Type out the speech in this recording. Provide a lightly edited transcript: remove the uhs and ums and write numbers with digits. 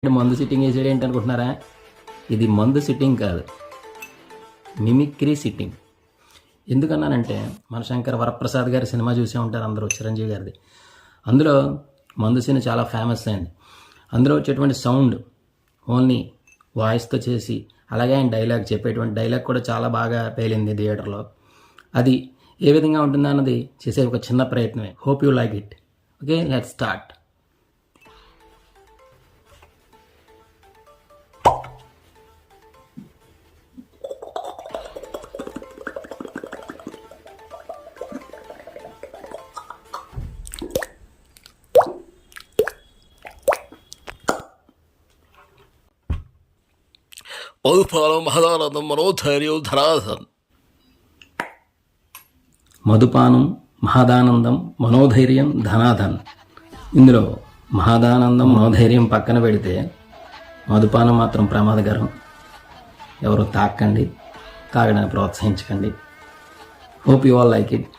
మందు సిట్టింగ్ వేసాడు ఏంటి అనుకుంటున్నారా? ఇది మందు సిట్టింగ్ కాదు, మిమిక్రీ సిట్టింగ్. ఎందుకన్నానంటే మన శంకర్ వరప్రసాద్ గారి సినిమా చూసే ఉంటారు అందరూ, చిరంజీవి గారిది. అందులో మందు సీన్ చాలా ఫేమస్ అయింది. అందులో వచ్చేటువంటి సౌండ్ ఓన్లీ వాయిస్తో చేసి, అలాగే ఆయన డైలాగ్ చెప్పేటువంటి డైలాగ్ కూడా చాలా బాగా పేలింది థియేటర్లో. అది ఏ విధంగా ఉంటుందా అన్నది చేసే ఒక చిన్న ప్రయత్నమే. Hope you like it. Okay, let's start. మధుపానం మహదానందం మనోధైర్యం ధనాధన్. మధుపానం మహదానందం మనోధైర్యం ధనాధన్. ఇందులో మహదానందం మనోధైర్యం పక్కన పెడితే మధుపానం మాత్రం ప్రమాదకరం. ఎవరు తాకండి, తాగడానికి ప్రోత్సహించకండి. Hope you all like it.